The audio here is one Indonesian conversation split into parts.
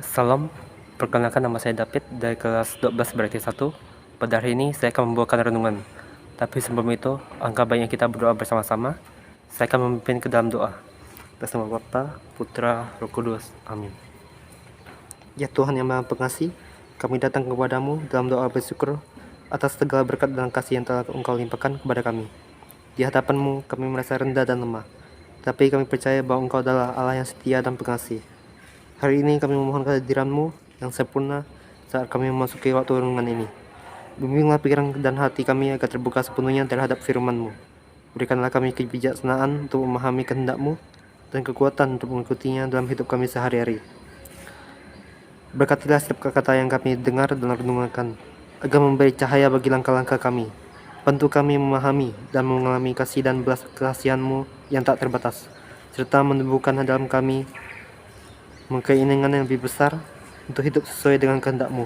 Salam, perkenalkan nama saya David dari kelas 12 berarti 1. Pada hari ini saya akan membawakan renungan. Tapi sebelum itu, angka baiknya kita berdoa bersama-sama. Saya akan memimpin ke dalam doa. Atas nama Bapa, Putra, Roh Kudus. Amin. Ya Tuhan yang Maha Pengasih, kami datang kepadamu dalam doa bersyukur atas segala berkat dan kasih yang telah Engkau limpahkan kepada kami. Di hadapan-Mu kami merasa rendah dan lemah, tapi kami percaya bahwa Engkau adalah Allah yang setia dan pengasih. Hari ini kami memohon kehadiran-Mu yang sempurna saat kami memasuki waktu renungan ini. Bimbinglah pikiran dan hati kami agar terbuka sepenuhnya terhadap firman-Mu. Berikanlah kami kebijaksanaan untuk memahami kehendak-Mu dan kekuatan untuk mengikutinya dalam hidup kami sehari-hari. Berkatilah setiap kata yang kami dengar dan renungkan, agar memberi cahaya bagi langkah-langkah kami. Bantu kami memahami dan mengalami kasih dan belas kasihan-Mu yang tak terbatas, serta menumbuhkan dalam kami keinginan yang lebih besar untuk hidup sesuai dengan kehendak-Mu.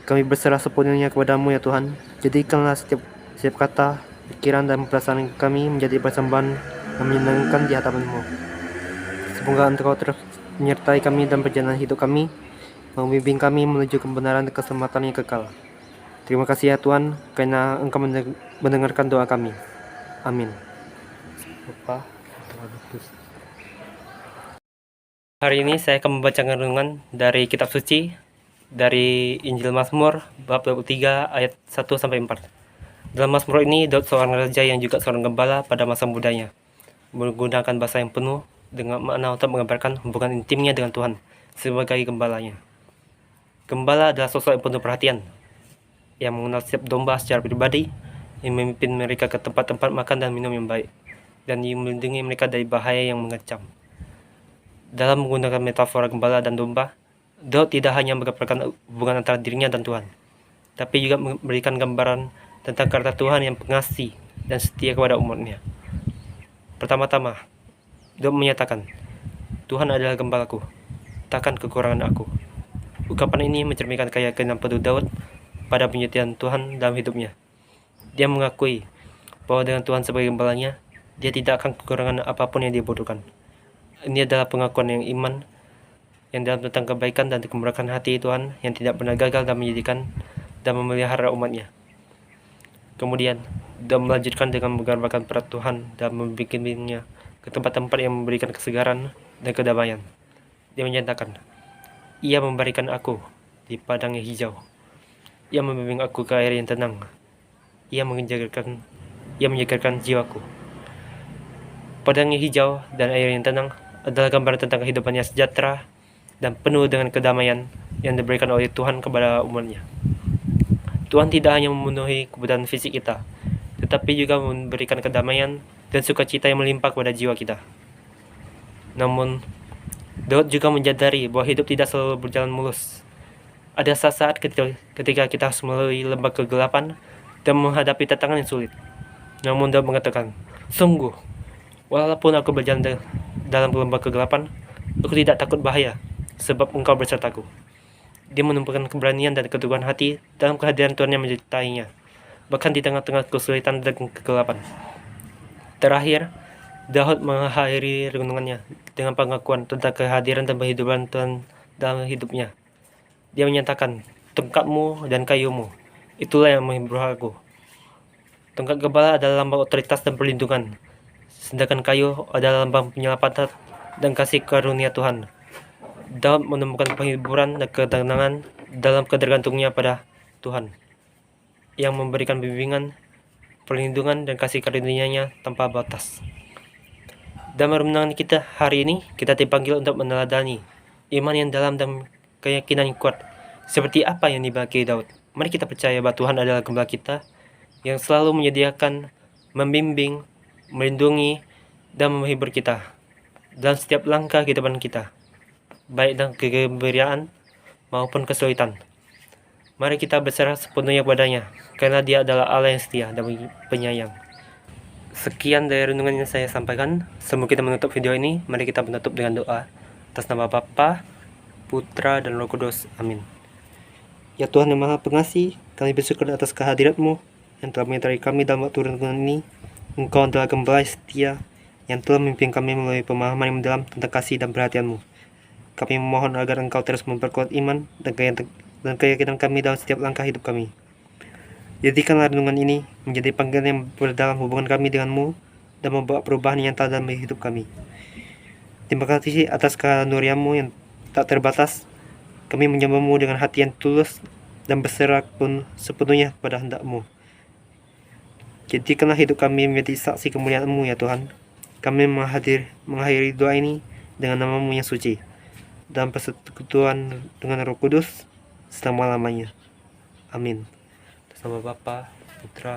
Kami berserah sepenuhnya kepada-Mu ya Tuhan. Jadikanlah setiap kata, pikiran dan perasaan kami menjadi persembahan yang menyenangkan di hadapan-Mu. Semoga Engkau terus menyertai kami dalam perjalanan hidup kami, membimbing kami menuju kebenaran dan keselamatan yang kekal. Terima kasih ya Tuhan, karena Engkau mendengarkan doa kami. Amin. Bapa, Putra, Roh Kudus. Hari ini saya akan membacakan renungan dari kitab suci, dari Injil Mazmur bab 23 ayat 1-4. Dalam Mazmur ini, Daud seorang raja yang juga seorang gembala pada masa mudanya, menggunakan bahasa yang penuh dengan makna untuk menggambarkan hubungan intimnya dengan Tuhan sebagai gembalanya. Gembala adalah sosok yang penuh perhatian, yang mengenal setiap domba secara pribadi, yang memimpin mereka ke tempat-tempat makan dan minum yang baik, dan yang melindungi mereka dari bahaya yang mengancam. Dalam menggunakan metafora gembala dan domba, Daud tidak hanya menggambarkan hubungan antara dirinya dan Tuhan, tapi juga memberikan gambaran tentang karakter Tuhan yang pengasih dan setia kepada umatnya. Pertama-tama, Daud menyatakan, Tuhan adalah gembalaku, takkan kekurangan aku. Ungkapan ini mencerminkan keyakinan penuh Daud pada penyetiaan Tuhan dalam hidupnya. Dia mengakui bahwa dengan Tuhan sebagai gembalanya, dia tidak akan kekurangan apapun yang dia butuhkan. Ini adalah pengakuan yang iman yang dalam tentang kebaikan dan kemurahan hati Tuhan yang tidak pernah gagal dalam menjadikan dan memelihara umatnya. Kemudian, dia melanjutkan dengan menggambarkan peran Tuhan dan membimbingnya ke tempat-tempat yang memberikan kesegaran dan kedamaian. Dia menyatakan, Ia memberikan aku di padang yang hijau. Ia membimbing aku ke air yang tenang. Ia menyegarkan jiwaku. Padang yang hijau dan air yang tenang adalah gambaran tentang kehidupan yang sejahtera dan penuh dengan kedamaian yang diberikan oleh Tuhan kepada umatnya. Tuhan tidak hanya memenuhi kebutuhan fisik kita, tetapi juga memberikan kedamaian dan sukacita yang melimpah kepada jiwa kita. Namun, Daud juga menyadari bahwa hidup tidak selalu berjalan mulus. Ada saat-saat ketika kita harus melalui lembah kegelapan dan menghadapi tantangan yang sulit. Namun Daud mengatakan, sungguh, walaupun aku berjalan dalam lembah kegelapan, aku tidak takut bahaya, sebab Engkau bersertaku. Dia menumbuhkan keberanian dan keteguhan hati dalam kehadiran Tuhan yang menyertainya, bahkan di tengah-tengah kesulitan dan kegelapan. Terakhir, Daud mengakhiri renungannya dengan pengakuan tentang kehadiran dan kehidupan Tuhan dalam hidupnya. Dia menyatakan, tongkatmu dan kayumu, itulah yang menghibur aku. Tongkat gembala adalah lambang otoritas dan perlindungan, sedangkan kayu adalah lambang penyelamatan dan kasih karunia Tuhan. Daud menemukan penghiburan dan ketenangan dalam ketergantungnya pada Tuhan, yang memberikan bimbingan, perlindungan, dan kasih karunia-Nya tanpa batas. Dalam renungan kita hari ini, kita dipanggil untuk meneladani iman yang dalam dan keyakinan yang kuat, seperti apa yang dimiliki Daud. Mari kita percaya bahwa Tuhan adalah gembala kita, yang selalu menyediakan, membimbing, melindungi, dan menghibur kita dalam setiap langkah kehidupan kita, baik dalam kegembiraan maupun kesulitan. Mari kita berserah sepenuhnya kepadanya, karena Dia adalah Allah yang setia dan penyayang. Sekian dari renungan yang saya sampaikan. Sebelum kita menutup video ini, mari kita menutup dengan doa. Atas nama Bapa, Putra, dan Roh Kudus. Amin. Ya Tuhan yang Maha Pengasih, kami bersyukur atas kehadirat-Mu yang telah menyertai kami dalam waktu renungan ini. Engkau adalah gembala setia yang telah memimpin kami melalui pemahaman yang mendalam tentang kasih dan perhatian-Mu. Kami memohon agar Engkau terus memperkuat iman dan keyakinan kami dalam setiap langkah hidup kami. Jadikanlah renungan ini menjadi panggilan yang berdalam hubungan kami denganmu dan membawa perubahan nyata dalam hidup kami. Terima kasih atas karunia-Mu yang tak terbatas. Kami menyembahmu dengan hati yang tulus dan berserah pun sepenuhnya pada hendak-Mu. Jadikanlah hidup kami menjadi saksi kemuliaan-Mu ya Tuhan. Kami mengakhiri doa ini dengan nama-Mu yang suci, dalam persekutuan dengan Roh Kudus selama-lamanya. Amin. Atas nama Bapa, Putra,